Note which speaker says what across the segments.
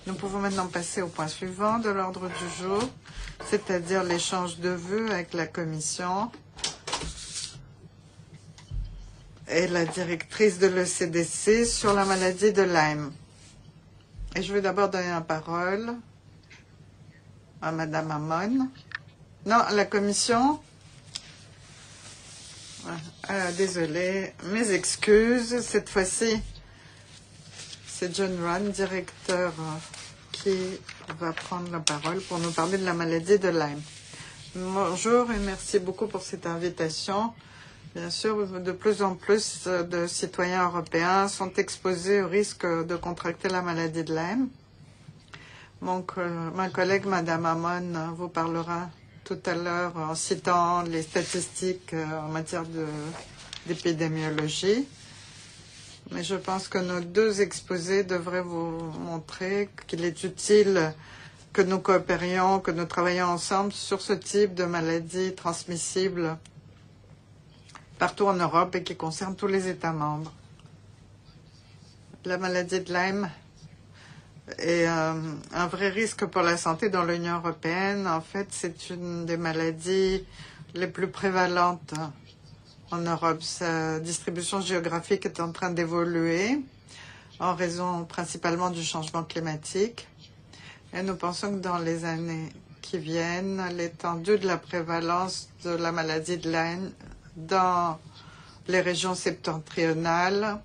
Speaker 1: Nous pouvons maintenant passer au point suivant de l'ordre du jour, c'est-à-dire l'échange de vues avec la Commission et la directrice de l'ECDC sur la maladie de Lyme. Et je vais d'abord donner la parole à Madame Amon. Non, à la Commission. Désolée, mes excuses. Cette fois-ci, c'est John Run, directeur, qui va prendre la parole pour nous parler de la maladie de Lyme. Bonjour et merci beaucoup pour cette invitation. Bien sûr, de plus en plus de citoyens européens sont exposés au risque de contracter la maladie de Lyme. Ma collègue, Madame Amon, vous parlera tout à l'heure en citant les statistiques en matière d'épidémiologie. Mais je pense que nos deux exposés devraient vous montrer qu'il est utile que nous coopérions, que nous travaillions ensemble sur ce type de maladie transmissible partout en Europe et qui concerne tous les États membres. La maladie de Lyme est un vrai risque pour la santé dans l'Union européenne. En fait, c'est une des maladies les plus prévalentes en Europe. Sa distribution géographique est en train d'évoluer en raison principalement du changement climatique. Et nous pensons que dans les années qui viennent, l'étendue de la prévalence de la maladie de Lyme dans les régions septentrionales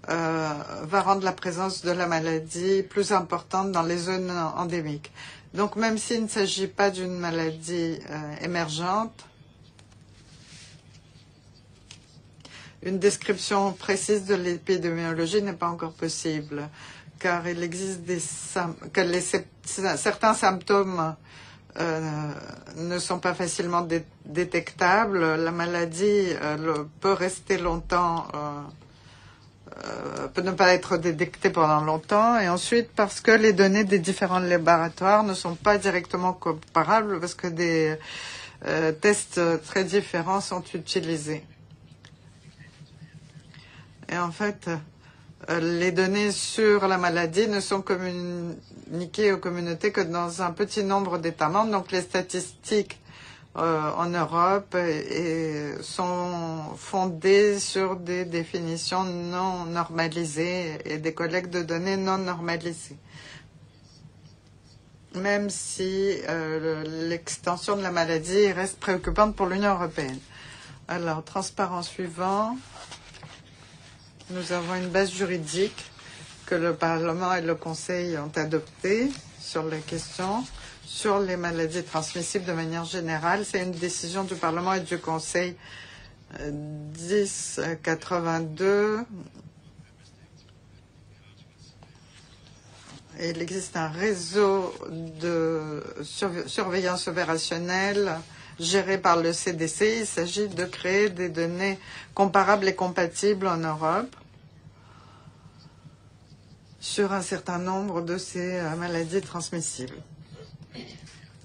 Speaker 1: va rendre la présence de la maladie plus importante dans les zones endémiques. Donc même s'il ne s'agit pas d'une maladie émergente, une description précise de l'épidémiologie n'est pas encore possible, car il existe certains symptômes ne sont pas facilement détectables. La maladie peut rester longtemps, peut ne pas être détectée pendant longtemps, et ensuite parce que les données des différents laboratoires ne sont pas directement comparables, parce que des tests très différents sont utilisés. Et en fait, les données sur la maladie ne sont communiquées aux communautés que dans un petit nombre d'États membres. Donc les statistiques en Europe sont fondées sur des définitions non normalisées et des collectes de données non normalisées. Même si l'extension de la maladie reste préoccupante pour l'Union européenne. Alors, transparent suivant. Nous avons une base juridique que le Parlement et le Conseil ont adoptée sur la question, sur les maladies transmissibles de manière générale. C'est une décision du Parlement et du Conseil 1082. Il existe un réseau de surveillance opérationnelle géré par le CDC. Il s'agit de créer des données comparables et compatibles en Europe sur un certain nombre de ces maladies transmissibles.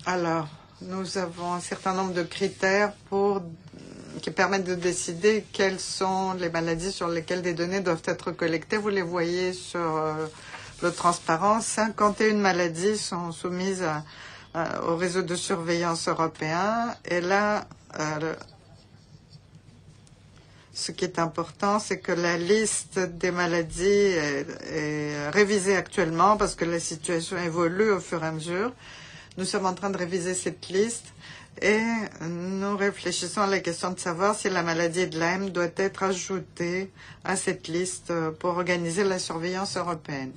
Speaker 1: Alors, nous avons un certain nombre de critères qui permettent de décider quelles sont les maladies sur lesquelles des données doivent être collectées. Vous les voyez sur le transparent. 51 maladies sont soumises au réseau de surveillance européen. Et là, ce qui est important, c'est que la liste des maladies est révisée actuellement parce que la situation évolue au fur et à mesure. Nous sommes en train de réviser cette liste et nous réfléchissons à la question de savoir si la maladie de Lyme doit être ajoutée à cette liste pour organiser la surveillance européenne.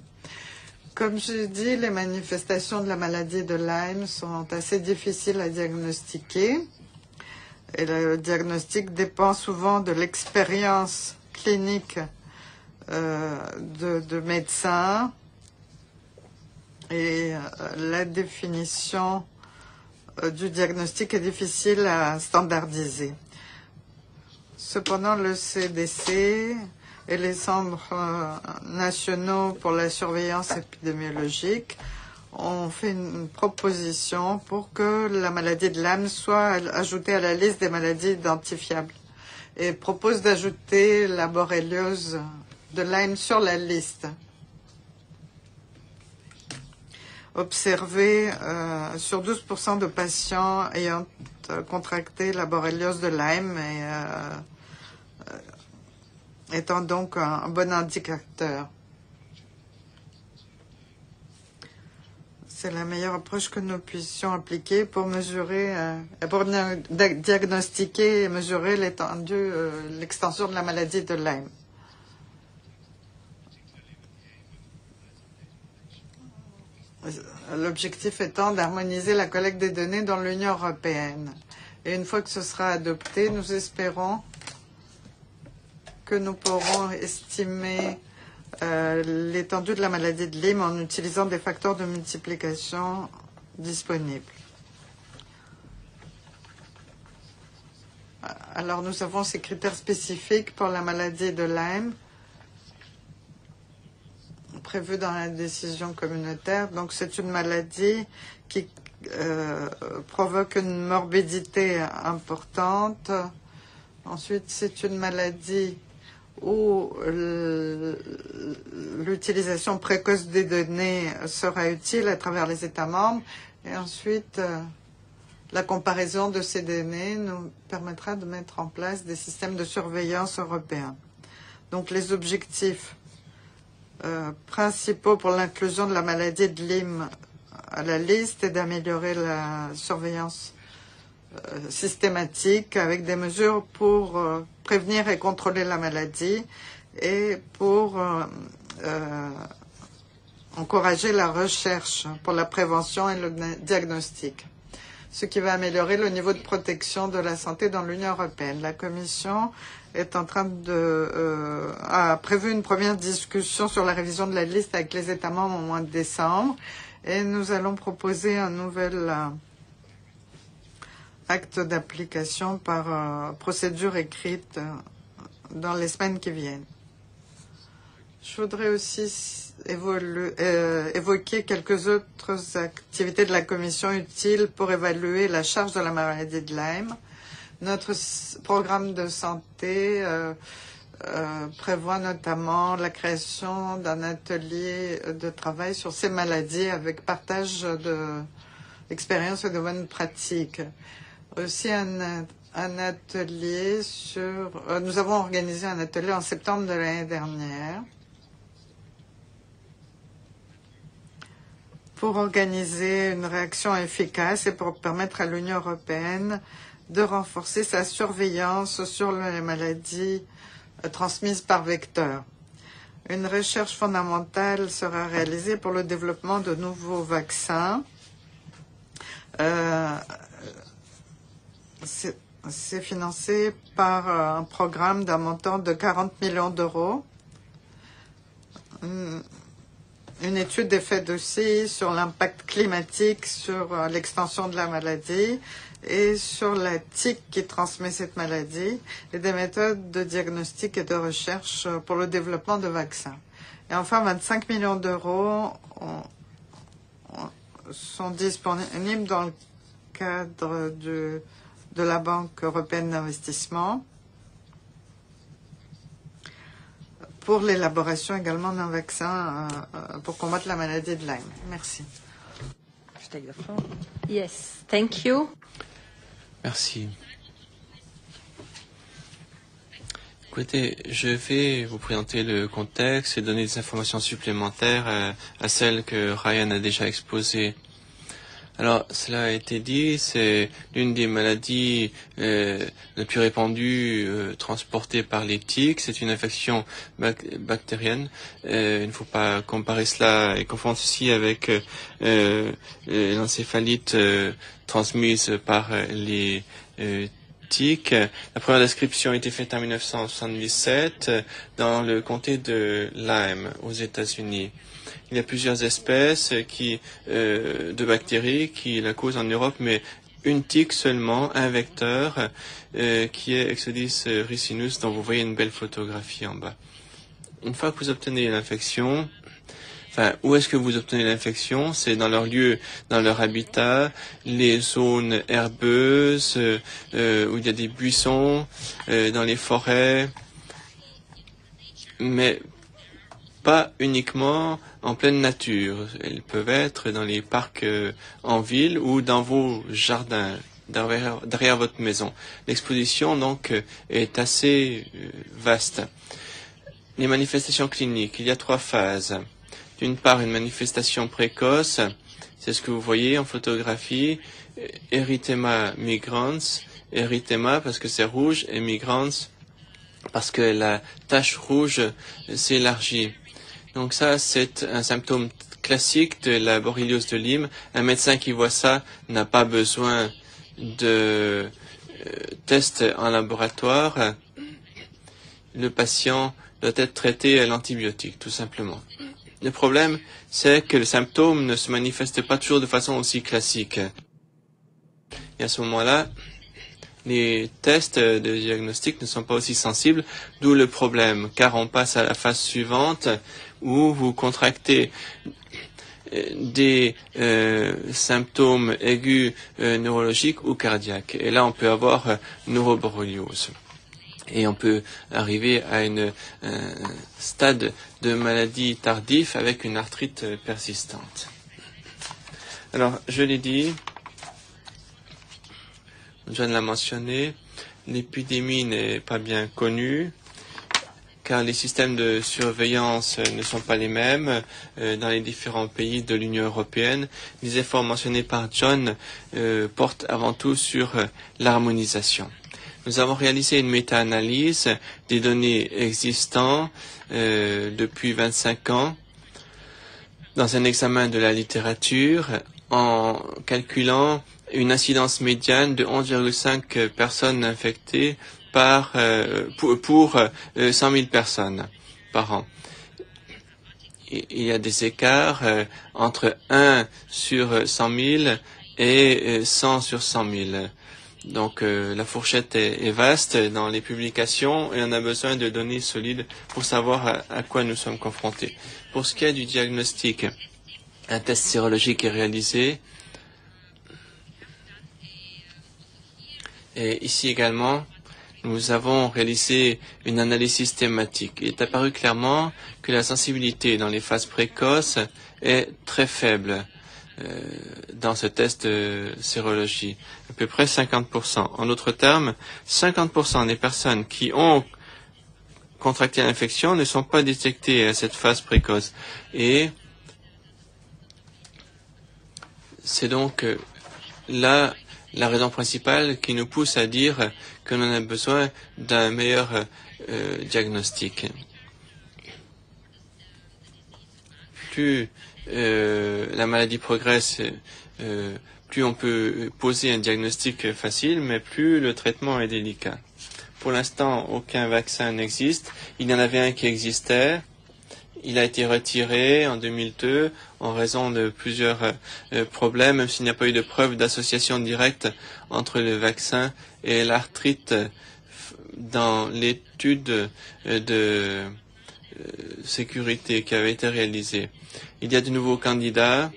Speaker 1: Comme je dis, les manifestations de la maladie de Lyme sont assez difficiles à diagnostiquer. Et le diagnostic dépend souvent de l'expérience clinique de médecins et la définition du diagnostic est difficile à standardiser. Cependant, le CDC et les centres nationaux pour la surveillance épidémiologique on fait une proposition pour que la maladie de Lyme soit ajoutée à la liste des maladies identifiables et propose d'ajouter la borréliose de Lyme sur la liste. Observé sur 12% de patients ayant contracté la borréliose de Lyme et étant donc un bon indicateur. C'est la meilleure approche que nous puissions appliquer pour mesurer, pour diagnostiquer et mesurer l'étendue, l'extension de la maladie de Lyme. L'objectif étant d'harmoniser la collecte des données dans l'Union européenne. Et une fois que ce sera adopté, nous espérons que nous pourrons estimer l'étendue de la maladie de Lyme en utilisant des facteurs de multiplication disponibles. Alors nous avons ces critères spécifiques pour la maladie de Lyme prévus dans la décision communautaire. Donc c'est une maladie qui provoque une morbidité importante. Ensuite, c'est une maladie où l'utilisation précoce des données sera utile à travers les États membres. Et ensuite, la comparaison de ces données nous permettra de mettre en place des systèmes de surveillance européens. Donc les objectifs principaux pour l'inclusion de la maladie de Lyme à la liste est d'améliorer la surveillance systématique avec des mesures pour prévenir et contrôler la maladie et pour encourager la recherche pour la prévention et le diagnostic, ce qui va améliorer le niveau de protection de la santé dans l'Union européenne. La Commission est en train a prévu une première discussion sur la révision de la liste avec les États membres au mois de décembre et nous allons proposer un nouvel acte d'application par procédure écrite dans les semaines qui viennent. Je voudrais aussi évoquer quelques autres activités de la Commission utiles pour évaluer la charge de la maladie de Lyme. Notre programme de santé prévoit notamment la création d'un atelier de travail sur ces maladies avec partage d'expériences et de bonnes pratiques. Aussi un atelier sur... nous avons organisé un atelier en septembre de l'année dernière pour organiser une réaction efficace et pour permettre à l'Union européenne de renforcer sa surveillance sur les maladies transmises par vecteur. Une recherche fondamentale sera réalisée pour le développement de nouveaux vaccins. C'est financé par un programme d'un montant de 40 millions d'euros. Une étude est faite aussi sur l'impact climatique, sur l'extension de la maladie et sur la tique qui transmet cette maladie et des méthodes de diagnostic et de recherche pour le développement de vaccins. Et enfin, 25 millions d'euros sont disponibles dans le cadre de la Banque européenne d'investissement pour l'élaboration également d'un vaccin pour combattre la maladie de Lyme. Merci.
Speaker 2: Yes, thank you.
Speaker 3: Merci. Écoutez, je vais vous présenter le contexte et donner des informations supplémentaires à celles que Ryan a déjà exposées. Alors, cela a été dit, c'est l'une des maladies les plus répandues transportées par les tiques. C'est une infection bactérienne. Il ne faut pas comparer cela et confondre ceci avec l'encéphalite transmise par les tiques. La première description a été faite en 1977 dans le comté de Lyme, aux États-Unis. Il y a plusieurs espèces de bactéries qui la causent en Europe, mais une tique seulement, un vecteur, qui est Exodus ricinus, dont vous voyez une belle photographie en bas. Une fois que vous obtenez l'infection, Enfin, où est-ce que vous obtenez l'infection? C'est dans leur lieu, dans leur habitat, les zones herbeuses, où il y a des buissons, dans les forêts, mais pas uniquement en pleine nature. Elles peuvent être dans les parcs en ville ou dans vos jardins, derrière votre maison. L'exposition, donc, est assez vaste. Les manifestations cliniques, il y a 3 phases. D'une part, une manifestation précoce, c'est ce que vous voyez en photographie, erythema migrans, erythema parce que c'est rouge et migrans parce que la tache rouge s'élargit. Donc ça, c'est un symptôme classique de la borréliose de Lyme. Un médecin qui voit ça n'a pas besoin de tests en laboratoire. Le patient doit être traité à l'antibiotique, tout simplement. Le problème, c'est que le symptôme ne se manifeste pas toujours de façon aussi classique. Et à ce moment-là, les tests de diagnostic ne sont pas aussi sensibles, d'où le problème, car on passe à la phase suivante où vous contractez des symptômes aigus neurologiques ou cardiaques. Et là, on peut avoir neuroborréliose. Et on peut arriver à un stade de maladie tardif avec une arthrite persistante. Alors, je l'ai dit, John l'a mentionné, l'épidémie n'est pas bien connue, car les systèmes de surveillance ne sont pas les mêmes dans les différents pays de l'Union européenne. Les efforts mentionnés par John portent avant tout sur l'harmonisation. Nous avons réalisé une méta-analyse des données existantes depuis 25 ans dans un examen de la littérature en calculant une incidence médiane de 11,5 personnes infectées pour 100 000 personnes par an. Il y a des écarts entre 1 sur 100 000 et 100 sur 100 000. Donc la fourchette est vaste dans les publications et on a besoin de données solides pour savoir à quoi nous sommes confrontés. Pour ce qui est du diagnostic, un test sérologique est réalisé. Et ici également, nous avons réalisé une analyse systématique. Il est apparu clairement que la sensibilité dans les phases précoces est très faible dans ce test de sérologie, à peu près 50%. En d'autres termes, 50% des personnes qui ont contracté l'infection ne sont pas détectées à cette phase précoce. Et c'est donc là la raison principale qui nous pousse à dire que l'on a besoin d'un meilleur diagnostic. Plus la maladie progresse, plus on peut poser un diagnostic facile, mais plus le traitement est délicat. Pour l'instant, aucun vaccin n'existe. Il y en avait un qui existait. Il a été retiré en 2002 en raison de plusieurs problèmes, même s'il n'y a pas eu de preuve d'association directe entre le vaccin et l'arthrite dans l'étude de sécurité qui avait été réalisée. Il y a de nouveaux candidats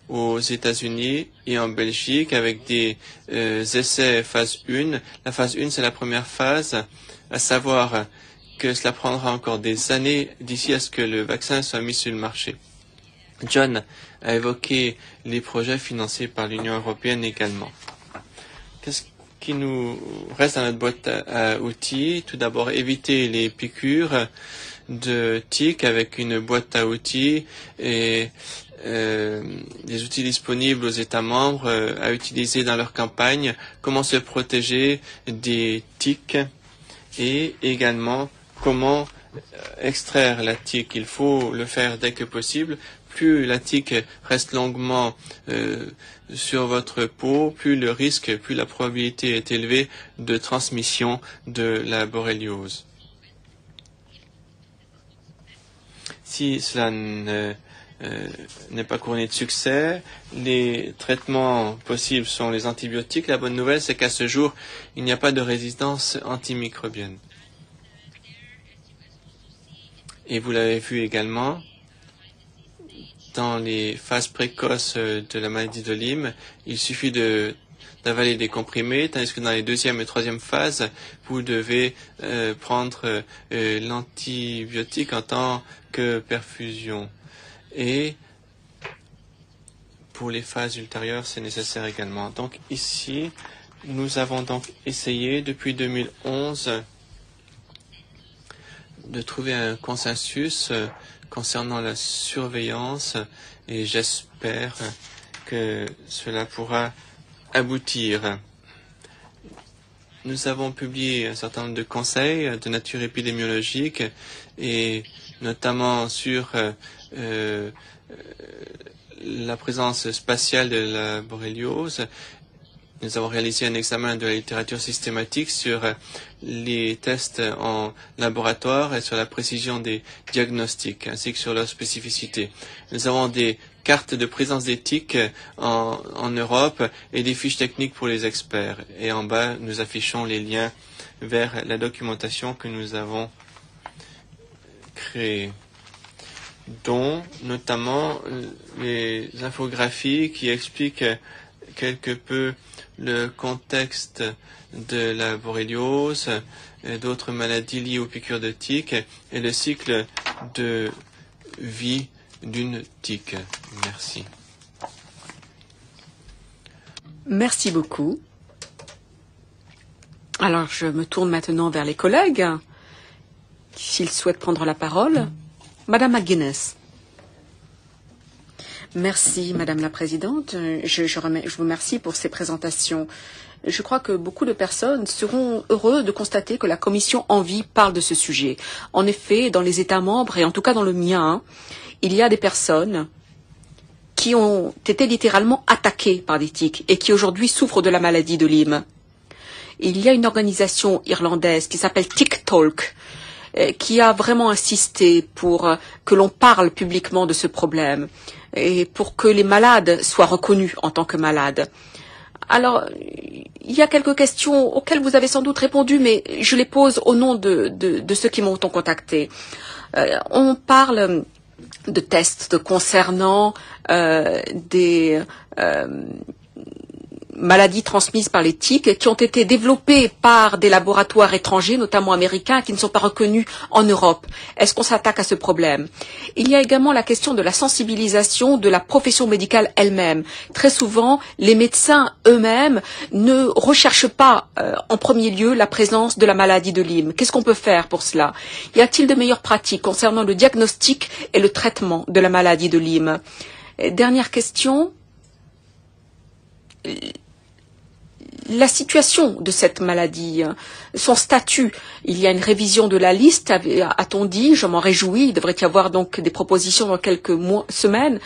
Speaker 3: aux États-Unis et en Belgique avec des essais phase 1. La phase 1, c'est la première phase, à savoir que cela prendra encore des années d'ici à ce que le vaccin soit mis sur le marché. John a évoqué les projets financés par l'Union européenne également. Qu'est-ce qui nous reste dans notre boîte à outils? Tout d'abord, éviter les piqûres de tiques avec une boîte à outils et des outils disponibles aux États membres à utiliser dans leur campagne, comment se protéger des tiques et également comment extraire la tique. Il faut le faire dès que possible. Plus la tique reste longuement sur votre peau, plus le risque, plus la probabilité est élevée de transmission de la borréliose. Si cela n'est pas couronné de succès, les traitements possibles sont les antibiotiques. La bonne nouvelle, c'est qu'à ce jour, il n'y a pas de résistance antimicrobienne. Et vous l'avez vu également, dans les phases précoces de la maladie de Lyme, il suffit d'avaler des comprimés, tandis que dans les deuxième et troisième phases, vous devez prendre l'antibiotique en tant que perfusion. Et pour les phases ultérieures, c'est nécessaire également. Donc ici, nous avons donc essayé depuis 2011 de trouver un consensus concernant la surveillance et j'espère que cela pourra aboutir. Nous avons publié un certain nombre de conseils de nature épidémiologique et notamment sur la présence spatiale de la borréliose. Nous avons réalisé un examen de la littérature systématique sur les tests en laboratoire et sur la précision des diagnostics, ainsi que sur leur spécificité. Nous avons des cartes de présence des tiques en Europe et des fiches techniques pour les experts. Et en bas, nous affichons les liens vers la documentation que nous avons créée, dont notamment les infographies qui expliquent quelque peu le contexte de la borréliose, d'autres maladies liées aux piqûres de tiques et le cycle de vie d'une tique. Merci.
Speaker 4: Merci beaucoup. Alors, je me tourne maintenant vers les collègues, s'ils souhaitent prendre la parole. Madame McGuinness. Merci, Madame la Présidente. Je vous remercie pour ces présentations. Je crois que beaucoup de personnes seront heureux de constater que la Commission Envie parle de ce sujet. En effet, dans les États membres, et en tout cas dans le mien, il y a des personnes qui ont été littéralement attaquées par des tiques et qui aujourd'hui souffrent de la maladie de Lyme. Il y a une organisation irlandaise qui s'appelle Tick Talk, qui a vraiment insisté pour que l'on parle publiquement de ce problème et pour que les malades soient reconnus en tant que malades. Alors, il y a quelques questions auxquelles vous avez sans doute répondu, mais je les pose au nom de ceux qui m'ont contacté. On parle de tests concernant des maladies transmises par les tiques qui ont été développées par des laboratoires étrangers, notamment américains, qui ne sont pas reconnus en Europe. Est-ce qu'on s'attaque à ce problème? Il y a également la question de la sensibilisation de la profession médicale elle-même. Très souvent, les médecins eux-mêmes ne recherchent pas en premier lieu la présence de la maladie de Lyme. Qu'est-ce qu'on peut faire pour cela? Y a-t-il de meilleures pratiques concernant le diagnostic et le traitement de la maladie de Lyme? Dernière question. La situation de cette maladie, son statut. Il y a une révision de la liste, a-t-on dit, je m'en réjouis, il devrait y avoir donc des propositions dans quelques semaines.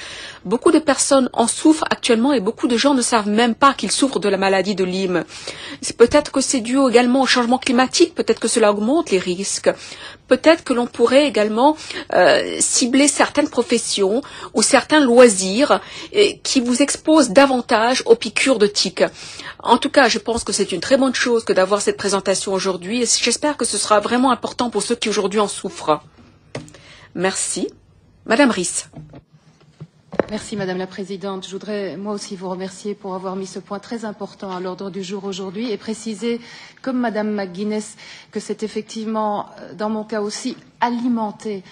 Speaker 4: Beaucoup de personnes en souffrent actuellement et beaucoup de gens ne savent même pas qu'ils souffrent de la maladie de Lyme. Peut-être que c'est dû également au changement climatique, peut-être que cela augmente les risques. Peut-être que l'on pourrait également cibler certaines professions ou certains loisirs qui vous exposent davantage aux piqûres de tiques. En tout cas, je pense que c'est une très bonne chose que d'avoir cette présentation aujourd'hui et j'espère que ce sera vraiment important pour ceux qui aujourd'hui en souffrent. Merci. Madame Ries.
Speaker 5: Merci Madame la Présidente. Je voudrais moi aussi vous remercier pour avoir mis ce point très important à l'ordre du jour aujourd'hui et préciser, comme Madame McGuinness, que c'est effectivement, dans mon cas aussi, alimenté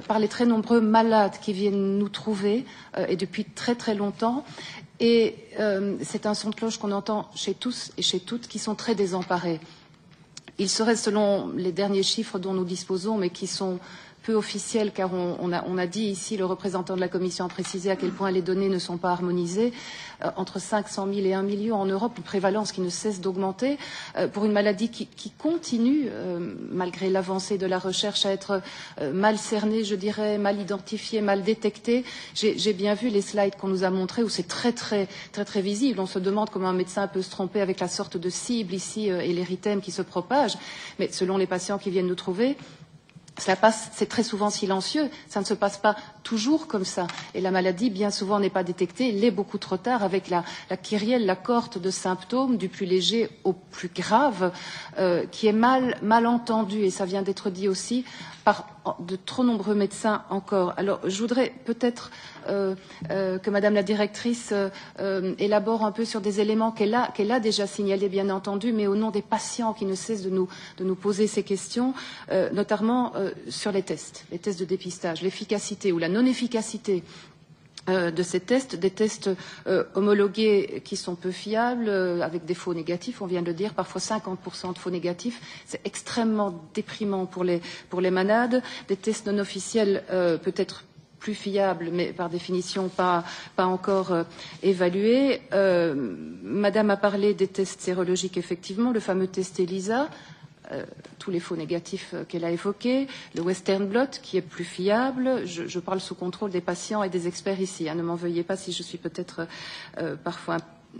Speaker 5: par les très nombreux malades qui viennent nous trouver et depuis très très longtemps. Et c'est un son de cloche qu'on entend chez tous et chez toutes qui sont très désemparés. Il serait, selon les derniers chiffres dont nous disposons, mais qui sont peu officiels, car on a dit ici, le représentant de la Commission a précisé à quel point les données ne sont pas harmonisées, entre 500 000 et 1 million en Europe, une prévalence qui ne cesse d'augmenter, pour une maladie qui continue, malgré l'avancée de la recherche, à être mal cernée, je dirais, mal identifiée, mal détectée. J'ai bien vu les slides qu'on nous a montrés où c'est très visible. On se demande comment un médecin peut se tromper avec la sorte de cible ici et l'érythème qui se propage. Mais selon les patients qui viennent nous trouver, cela passe, c'est très souvent silencieux, ça ne se passe pas toujours comme ça. Et la maladie, bien souvent, n'est pas détectée, l'est beaucoup trop tard, avec la kyrielle, la cohorte de symptômes, du plus léger au plus grave, qui est mal entendue, et ça vient d'être dit aussi, par de trop nombreux médecins encore. Alors, je voudrais peut-être que Madame la directrice élabore un peu sur des éléments qu'elle a déjà signalés, bien entendu, mais au nom des patients qui ne cessent de nous poser ces questions, notamment sur les tests de dépistage, l'efficacité ou la non-efficacité de ces tests, des tests homologués qui sont peu fiables, avec des faux négatifs, on vient de le dire, parfois 50% de faux négatifs. C'est extrêmement déprimant pour les malades. Des tests non officiels peut-être plus fiables, mais par définition pas encore évalués. Madame a parlé des tests sérologiques, effectivement, le fameux test ELISA. Tous les faux négatifs qu'elle a évoqués, le Western blot qui est plus fiable. Je parle sous contrôle des patients et des experts ici. Ne m'en veuillez pas si je suis peut-être parfois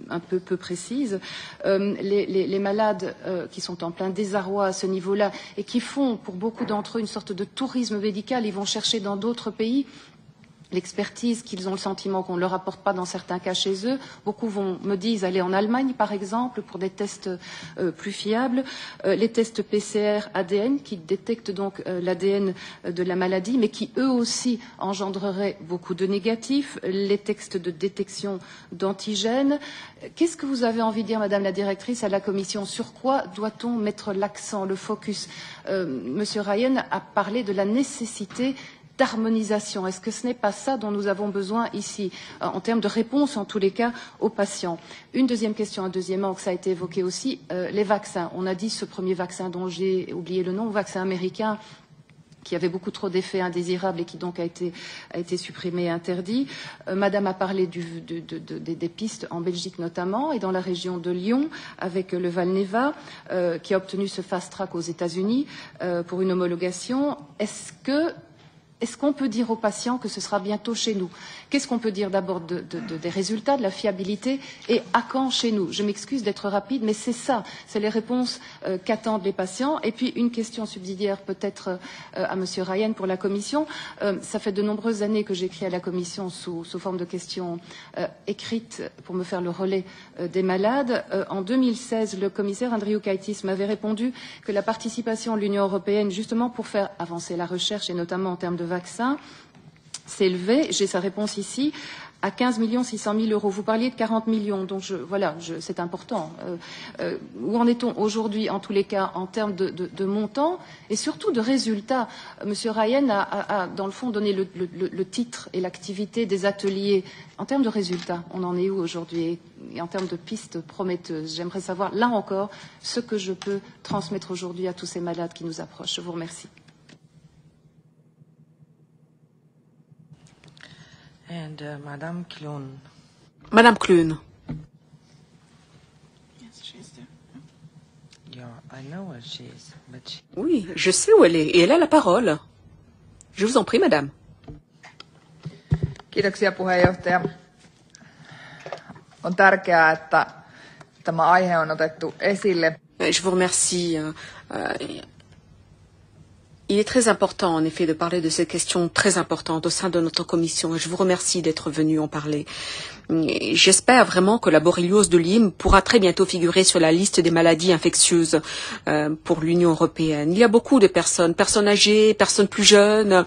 Speaker 5: un peu précise. Les malades qui sont en plein désarroi à ce niveau-là et qui font pour beaucoup d'entre eux une sorte de tourisme médical, ils vont chercher dans d'autres pays l'expertise qu'ils ont le sentiment qu'on ne leur apporte pas dans certains cas chez eux. Beaucoup me disent aller en Allemagne, par exemple, pour des tests plus fiables. Les tests PCR ADN qui détectent donc l'ADN de la maladie, mais qui eux aussi engendreraient beaucoup de négatifs. Les tests de détection d'antigènes. Qu'est-ce que vous avez envie de dire, Madame la directrice, à la Commission? Sur quoi doit-on mettre l'accent, le focus? Monsieur Ryan a parlé de la nécessité d'harmonisation. Est-ce que ce n'est pas ça dont nous avons besoin ici, en termes de réponse, en tous les cas, aux patients? Une deuxième question, un deuxième angle, ça a été évoqué aussi, les vaccins. On a dit ce premier vaccin dont j'ai oublié le nom, vaccin américain, qui avait beaucoup trop d'effets indésirables et qui donc a été supprimé et interdit. Madame a parlé des pistes en Belgique notamment et dans la région de Lyon avec le Valneva qui a obtenu ce fast track aux États-Unis pour une homologation. Est-ce qu'on peut dire aux patients que ce sera bientôt chez nous? Qu'est-ce qu'on peut dire d'abord des résultats, de la fiabilité et à quand chez nous? Je m'excuse d'être rapide, mais c'est ça, c'est les réponses qu'attendent les patients. Et puis une question subsidiaire peut-être à Monsieur Ryan pour la Commission. Ça fait de nombreuses années que j'écris à la Commission sous forme de questions écrites pour me faire le relais des malades. En 2016, le commissaire Andriukaitis m'avait répondu que la participation de l'Union européenne, justement pour faire avancer la recherche et notamment en termes de vaccins, s'est élevé, j'ai sa réponse ici, à 15 600 000 euros. Vous parliez de 40 millions, donc c'est important. Où en est-on aujourd'hui, en tous les cas, en termes de montant et surtout de résultats? Monsieur Ryan a dans le fond, donné le titre et l'activité des ateliers. En termes de résultats, on en est où aujourd'hui? Et en termes de pistes prometteuses, j'aimerais savoir, là encore, ce que je peux transmettre aujourd'hui à tous ces malades qui nous approchent. Je vous remercie.
Speaker 6: And Madame Clun.
Speaker 4: Madame Clun.
Speaker 6: Yeah, I know where she is, but she...
Speaker 4: Oui, je sais où elle est et elle a la parole. Je vous en prie, Madame.
Speaker 7: Kiitoksia puheenjohtaja. On tärkeää, että tämä aihe on otettu esille.
Speaker 4: Je vous remercie. Il est très important, en effet, de parler de cette question très importante au sein de notre commission et je vous remercie d'être venu en parler. J'espère vraiment que la borréliose de Lyme pourra très bientôt figurer sur la liste des maladies infectieuses pour l'Union européenne. Il y a beaucoup de personnes âgées, personnes plus jeunes,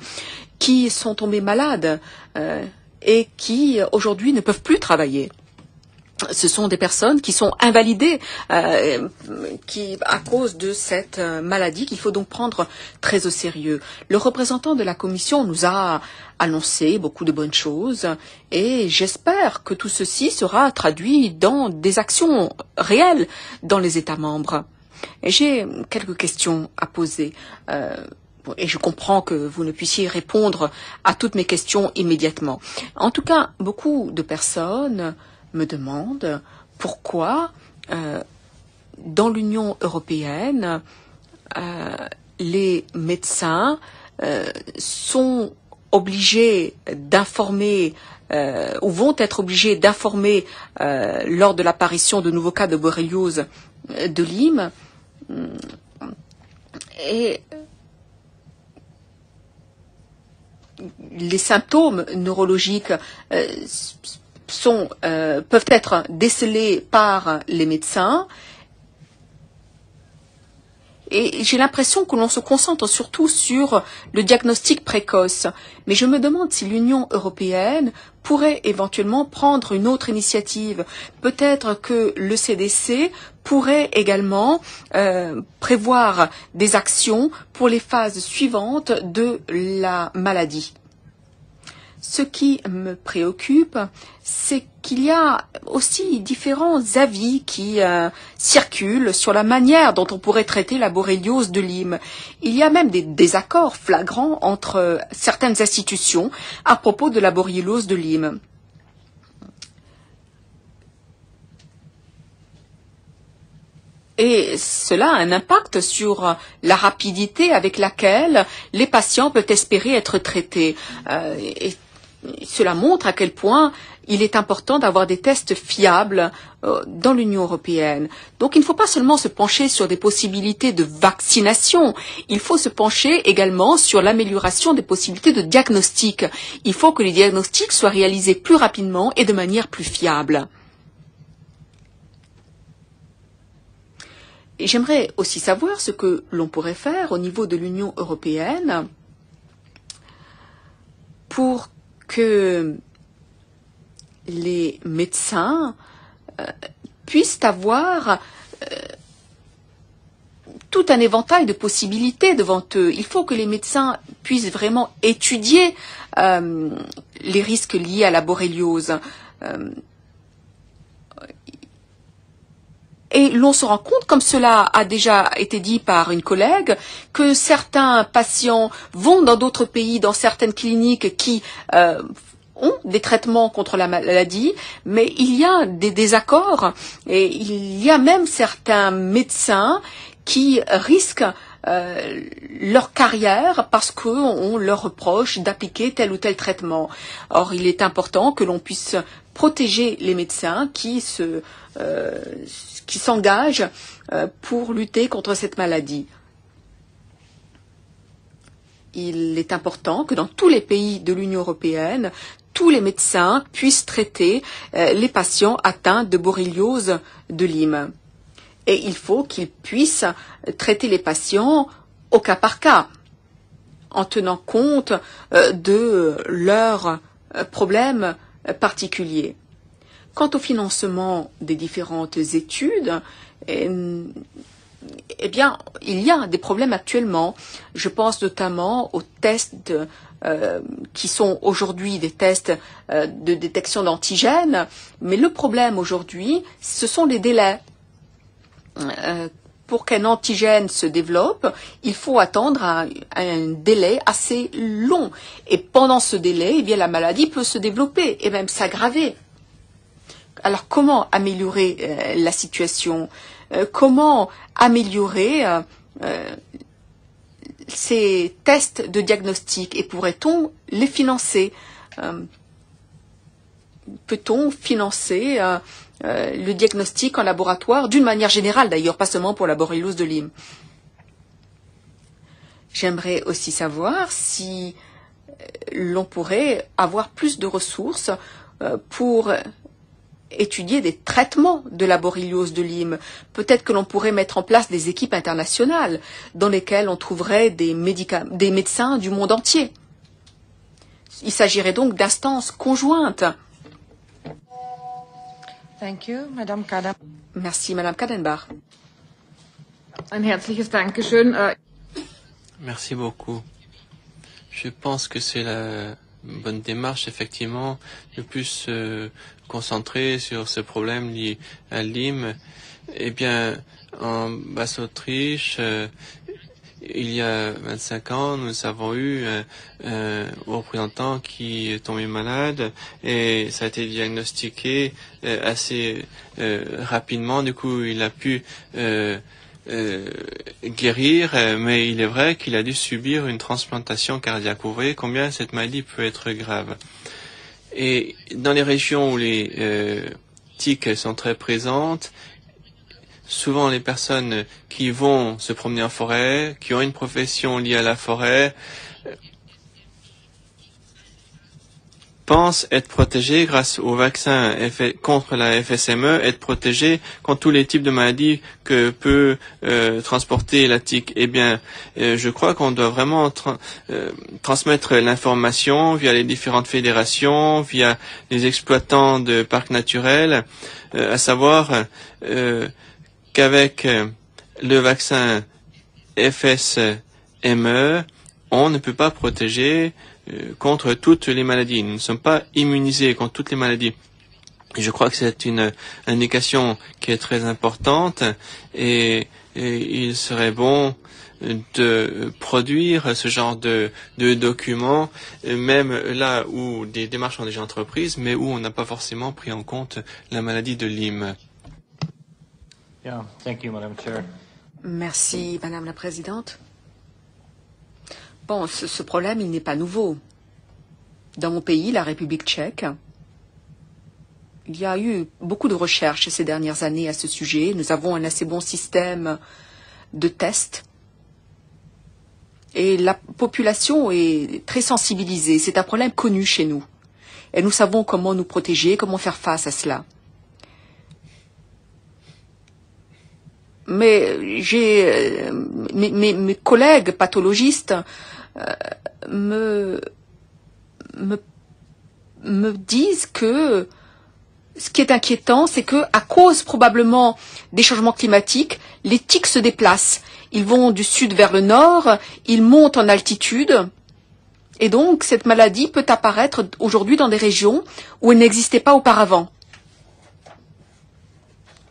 Speaker 4: qui sont tombées malades et qui, aujourd'hui, ne peuvent plus travailler. Ce sont des personnes qui sont invalidées à cause de cette maladie qu'il faut donc prendre très au sérieux. Le représentant de la Commission nous a annoncé beaucoup de bonnes choses et j'espère que tout ceci sera traduit dans des actions réelles dans les États membres. J'ai quelques questions à poser. Et je comprends que vous ne puissiez répondre à toutes mes questions immédiatement. En tout cas, beaucoup de personnes me demande pourquoi dans l'Union européenne les médecins sont obligés d'informer ou vont être obligés d'informer lors de l'apparition de nouveaux cas de borréliose de Lyme et les symptômes neurologiques peuvent être décelés par les médecins Et j'ai l'impression que l'on se concentre surtout sur le diagnostic précoce. Mais je me demande si l'Union européenne pourrait éventuellement prendre une autre initiative. Peut-être que le CDC pourrait également prévoir des actions pour les phases suivantes de la maladie. Ce qui me préoccupe, c'est qu'il y a aussi différents avis qui circulent sur la manière dont on pourrait traiter la borréliose de Lyme. Il y a même des désaccords flagrants entre certaines institutions à propos de la borréliose de Lyme. Et cela a un impact sur la rapidité avec laquelle les patients peuvent espérer être traités. Et cela montre à quel point il est important d'avoir des tests fiables dans l'Union européenne. Donc il ne faut pas seulement se pencher sur des possibilités de vaccination, il faut se pencher également sur l'amélioration des possibilités de diagnostic. Il faut que les diagnostics soient réalisés plus rapidement et de manière plus fiable. Et j'aimerais aussi savoir ce que l'on pourrait faire au niveau de l'Union européenne pour que les médecins puissent avoir tout un éventail de possibilités devant eux. Il faut que les médecins puissent vraiment étudier les risques liés à la borréliose. Et l'on se rend compte, comme cela a déjà été dit par une collègue, que certains patients vont dans d'autres pays, dans certaines cliniques qui ont des traitements contre la maladie, mais il y a des désaccords et il y a même certains médecins qui risquent leur carrière parce qu'on leur reproche d'appliquer tel ou tel traitement. Or, il est important que l'on puisse protéger les médecins qui s'engagent pour lutter contre cette maladie. Il est important que dans tous les pays de l'Union européenne, tous les médecins puissent traiter les patients atteints de borréliose de Lyme. Et il faut qu'ils puissent traiter les patients au cas par cas, en tenant compte de leurs problèmes particuliers. Quant au financement des différentes études, eh bien, il y a des problèmes actuellement. Je pense notamment aux tests qui sont aujourd'hui des tests de détection d'antigènes, mais le problème aujourd'hui, ce sont les délais. Pour qu'un antigène se développe, il faut attendre un délai assez long. Et pendant ce délai, eh bien, la maladie peut se développer et même s'aggraver. Alors, comment améliorer la situation? Comment améliorer ces tests de diagnostic et pourrait-on les financer? Peut-on financer le diagnostic en laboratoire d'une manière générale d'ailleurs, pas seulement pour la borréliose de Lyme? J'aimerais aussi savoir si l'on pourrait avoir plus de ressources pour étudier des traitements de la borréliose de Lyme. Peut-être que l'on pourrait mettre en place des équipes internationales dans lesquelles on trouverait des médecins du monde entier. Il s'agirait donc d'instances conjointes.
Speaker 6: Thank you, Madame Kadam.
Speaker 4: Merci, Madame Kadenbach.
Speaker 7: Ein herzliches Dankeschön.
Speaker 3: Merci beaucoup. Je pense que c'est la bonne démarche, effectivement, de plus se concentrer sur ce problème lié à Lyme. Eh bien, en Basse-Autriche, il y a 25 ans, nous avons eu un représentant qui est tombé malade et ça a été diagnostiqué assez rapidement. Du coup, il a pu guérir, mais il est vrai qu'il a dû subir une transplantation cardiaque. Vous voyez combien cette maladie peut être grave. Et dans les régions où les tiques sont très présentes, souvent les personnes qui vont se promener en forêt, qui ont une profession liée à la forêt, pense être protégé grâce au vaccin contre la FSME, être protégé contre tous les types de maladies que peut transporter la tique. Eh bien, je crois qu'on doit vraiment transmettre l'information via les différentes fédérations, via les exploitants de parcs naturels, à savoir qu'avec le vaccin FSME, on ne peut pas protéger contre toutes les maladies. Nous ne sommes pas immunisés contre toutes les maladies. Et je crois que c'est une indication qui est très importante et il serait bon de produire ce genre de documents, même là où des démarches sont déjà entreprises, mais où on n'a pas forcément pris en compte la maladie de Lyme.
Speaker 8: Yeah, thank you, Madam Chair.
Speaker 4: Merci, Madame la Présidente. Bon, ce problème, il n'est pas nouveau. Dans mon pays, la République tchèque, il y a eu beaucoup de recherches ces dernières années à ce sujet. Nous avons un assez bon système de tests. Et la population est très sensibilisée. C'est un problème connu chez nous. Et nous savons comment nous protéger, comment faire face à cela. Mais mes collègues pathologistes me disent que ce qui est inquiétant, c'est que, à cause probablement des changements climatiques, les tiques se déplacent. Ils vont du sud vers le nord, ils montent en altitude, et donc cette maladie peut apparaître aujourd'hui dans des régions où elle n'existait pas auparavant.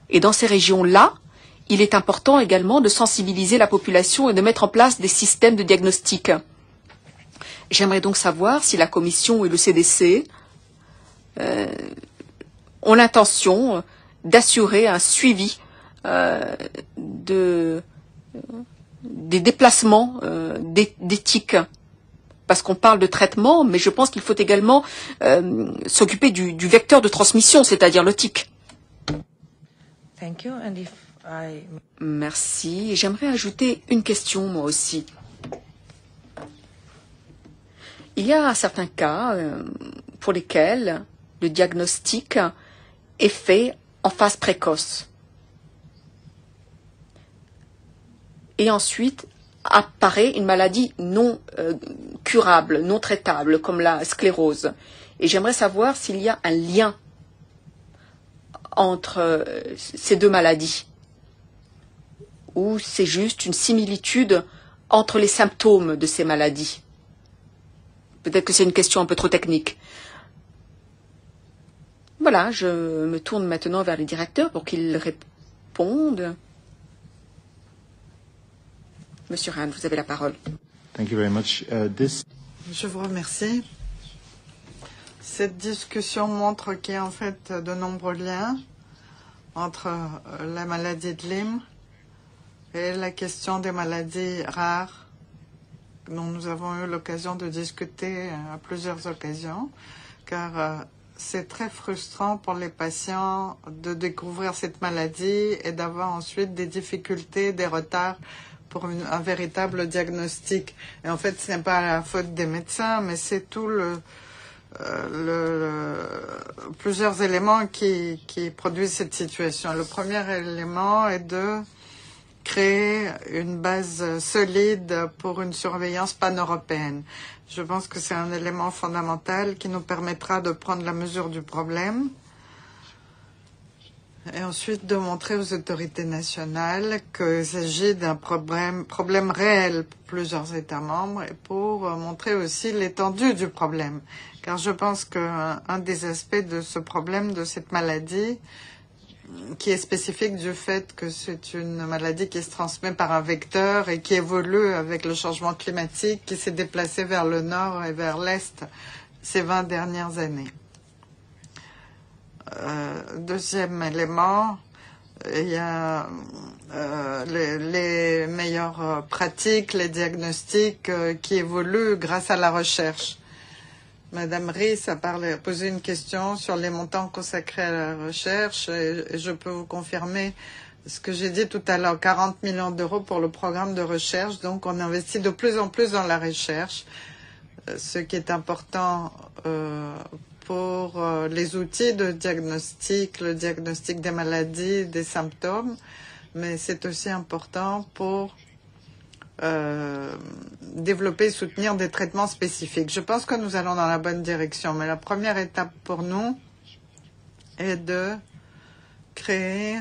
Speaker 4: Et dans ces régions-là, il est important également de sensibiliser la population et de mettre en place des systèmes de diagnostic. J'aimerais donc savoir si la Commission et le CDC ont l'intention d'assurer un suivi des déplacements des tiques. Parce qu'on parle de traitement, mais je pense qu'il faut également s'occuper du vecteur de transmission, c'est-à-dire le tique.
Speaker 6: Thank you. And if
Speaker 4: Merci. J'aimerais ajouter une question, moi aussi. Il y a certains cas pour lesquels le diagnostic est fait en phase précoce. Et ensuite apparaît une maladie non curable, non traitable, comme la sclérose. Et j'aimerais savoir s'il y a un lien entre ces deux maladies, ou c'est juste une similitude entre les symptômes de ces maladies. Peut-être que c'est une question un peu trop technique. Voilà, je me tourne maintenant vers les directeurs pour qu'ils répondent. Monsieur Rand, vous avez la parole.
Speaker 9: Thank you very much.
Speaker 1: Je vous remercie. Cette discussion montre qu'il y a en fait de nombreux liens entre la maladie de Lyme et la question des maladies rares dont nous avons eu l'occasion de discuter à plusieurs occasions, car c'est très frustrant pour les patients de découvrir cette maladie et d'avoir ensuite des difficultés, des retards pour un véritable diagnostic. Et en fait, ce n'est pas la faute des médecins, mais c'est tout plusieurs éléments qui produisent cette situation. Le premier élément est de créer une base solide pour une surveillance pan-européenne. Je pense que c'est un élément fondamental qui nous permettra de prendre la mesure du problème et ensuite de montrer aux autorités nationales qu'il s'agit d'un problème réel pour plusieurs États membres et pour montrer aussi l'étendue du problème. Car je pense qu'un des aspects de ce problème, de cette maladie, qui est spécifique du fait que c'est une maladie qui se transmet par un vecteur et qui évolue avec le changement climatique, qui s'est déplacé vers le nord et vers l'est ces 20 dernières années. Deuxième élément, il y a les meilleures pratiques, les diagnostics qui évoluent grâce à la recherche. Madame Ries a posé une question sur les montants consacrés à la recherche et je peux vous confirmer ce que j'ai dit tout à l'heure, 40 millions d'euros pour le programme de recherche. Donc on investit de plus en plus dans la recherche, ce qui est important pour les outils de diagnostic, le diagnostic des maladies, des symptômes, mais c'est aussi important pour développer et soutenir des traitements spécifiques. Je pense que nous allons dans la bonne direction, mais la première étape pour nous est de créer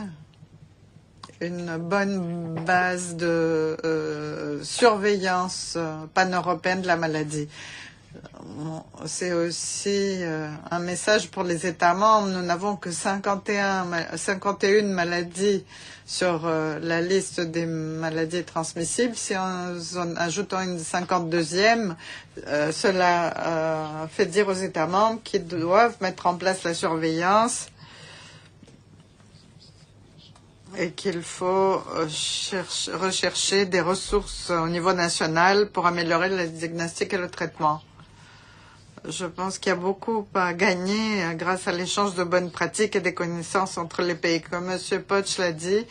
Speaker 1: une bonne base de surveillance pan-européenne de la maladie. C'est aussi un message pour les États membres. Nous n'avons que 51 maladies sur la liste des maladies transmissibles. Si en ajoutant une 52e, cela fait dire aux États membres qu'ils doivent mettre en place la surveillance et qu'il faut rechercher des ressources au niveau national pour améliorer le diagnostic et le traitement. Je pense qu'il y a beaucoup à gagner grâce à l'échange de bonnes pratiques et des connaissances entre les pays. Comme M. Poch l'a dit,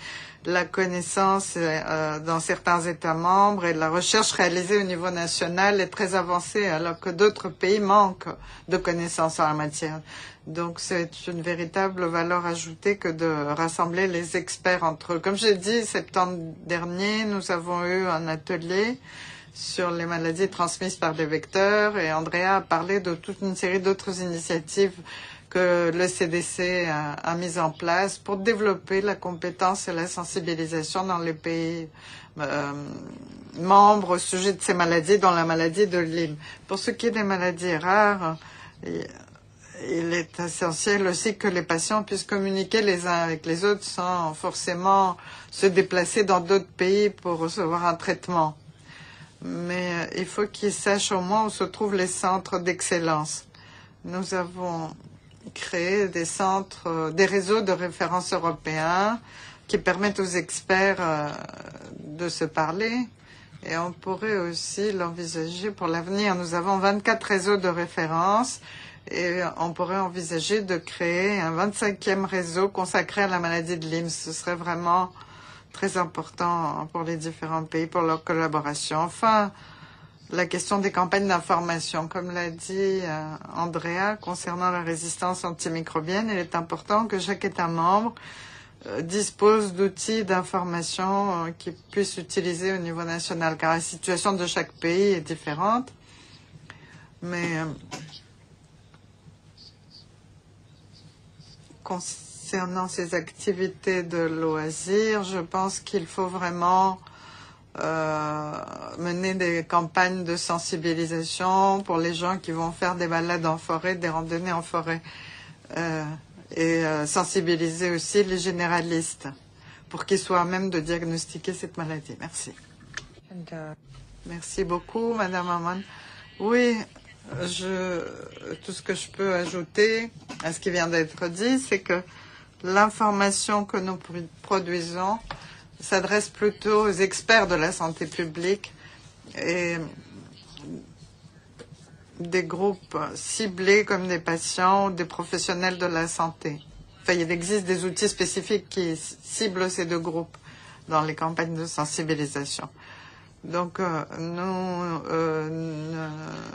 Speaker 1: la connaissance dans certains États membres et la recherche réalisée au niveau national est très avancée, alors que d'autres pays manquent de connaissances en la matière. Donc c'est une véritable valeur ajoutée que de rassembler les experts entre eux. Comme j'ai dit, septembre dernier, nous avons eu un atelier sur les maladies transmises par des vecteurs et Andrea a parlé de toute une série d'autres initiatives que le CDC a mises en place pour développer la compétence et la sensibilisation dans les pays membres au sujet de ces maladies, dont la maladie de Lyme. Pour ce qui est des maladies rares, il est essentiel aussi que les patients puissent communiquer les uns avec les autres sans forcément se déplacer dans d'autres pays pour recevoir un traitement. Mais il faut qu'ils sachent au moins où se trouvent les centres d'excellence. Nous avons créé des centres, des réseaux de référence européens qui permettent aux experts de se parler. Et on pourrait aussi l'envisager pour l'avenir. Nous avons 24 réseaux de référence et on pourrait envisager de créer un 25e réseau consacré à la maladie de Lyme. Ce serait vraiment très important pour les différents pays, pour leur collaboration. Enfin, la question des campagnes d'information. Comme l'a dit Andrea, concernant la résistance antimicrobienne, il est important que chaque État membre dispose d'outils d'information qu'ils puissent utiliser au niveau national, car la situation de chaque pays est différente. Mais concernant ces activités de loisirs, je pense qu'il faut vraiment mener des campagnes de sensibilisation pour les gens qui vont faire des balades en forêt, des randonnées en forêt, et sensibiliser aussi les généralistes pour qu'ils soient à même de diagnostiquer cette maladie. Merci. Merci beaucoup, Madame Amman. Oui, tout ce que je peux ajouter à ce qui vient d'être dit, c'est que l'information que nous produisons s'adresse plutôt aux experts de la santé publique et des groupes ciblés comme des patients ou des professionnels de la santé. Enfin, il existe des outils spécifiques qui ciblent ces deux groupes dans les campagnes de sensibilisation. Donc, nous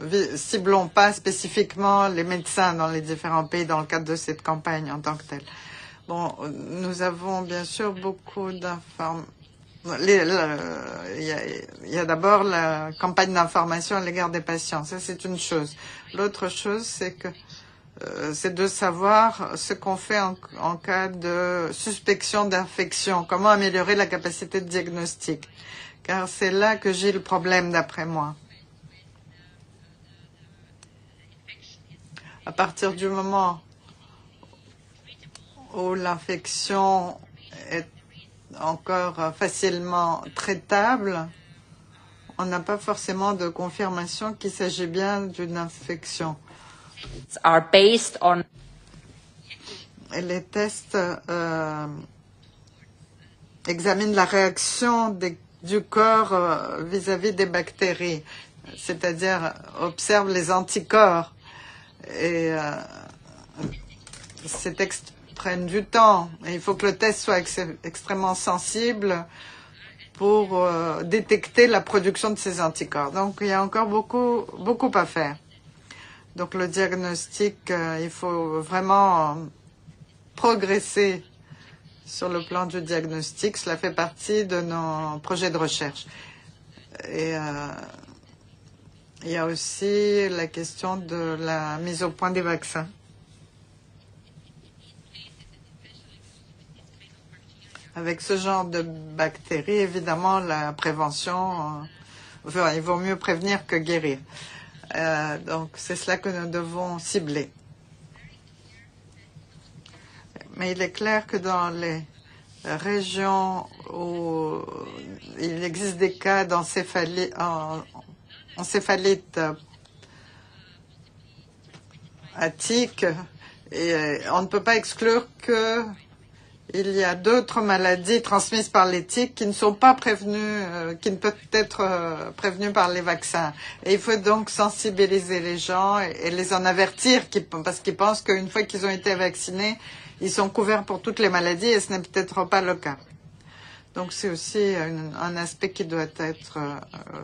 Speaker 1: ne ciblons pas spécifiquement les médecins dans les différents pays dans le cadre de cette campagne en tant que telle. Bon, nous avons bien sûr beaucoup d'informations. Il y a d'abord la campagne d'information à l'égard des patients. Ça, c'est une chose. L'autre chose, c'est que c'est de savoir ce qu'on fait en cas de suspicion d'infection. Comment améliorer la capacité de diagnostic. Car c'est là que j'ai le problème, d'après moi. À partir du moment où l'infection est encore facilement traitable, on n'a pas forcément de confirmation qu'il s'agit bien d'une infection. Et les tests examinent la réaction du corps vis-à-vis des bactéries, c'est-à-dire observent les anticorps. Et ces tests prennent du temps. Et il faut que le test soit extrêmement sensible pour détecter la production de ces anticorps. Donc il y a encore beaucoup à faire. Donc le diagnostic, il faut vraiment progresser sur le plan du diagnostic. Cela fait partie de nos projets de recherche. Et il y a aussi la question de la mise au point des vaccins. Avec ce genre de bactéries, évidemment, la prévention, il vaut mieux prévenir que guérir. Donc, c'est cela que nous devons cibler. Mais il est clair que dans les régions où il existe des cas d'encéphalite attique, et on ne peut pas exclure que il y a d'autres maladies transmises par les tiques qui ne sont pas prévenues, qui ne peuvent être prévenues par les vaccins. Et il faut donc sensibiliser les gens et les en avertir parce qu'ils pensent qu'une fois qu'ils ont été vaccinés, ils sont couverts pour toutes les maladies et ce n'est peut-être pas le cas. Donc c'est aussi un aspect qui doit être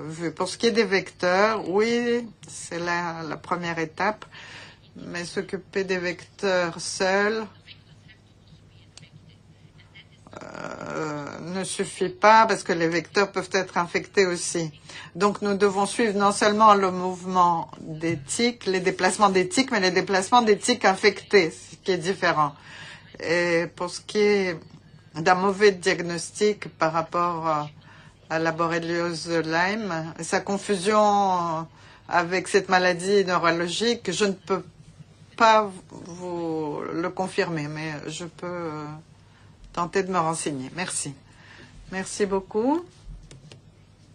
Speaker 1: vu. Pour ce qui est des vecteurs, oui, c'est la première étape, mais s'occuper des vecteurs seuls ne suffit pas parce que les vecteurs peuvent être infectés aussi. Donc nous devons suivre non seulement le mouvement des tiques, les déplacements des tiques, mais les déplacements des tiques infectés, ce qui est différent. Et pour ce qui est d'un mauvais diagnostic par rapport à la borréliose de Lyme, sa confusion avec cette maladie neurologique, je ne peux pas vous le confirmer, mais je peux tenter de me renseigner. Merci. Merci beaucoup.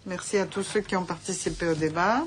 Speaker 1: Merci à tous ceux qui ont participé au débat.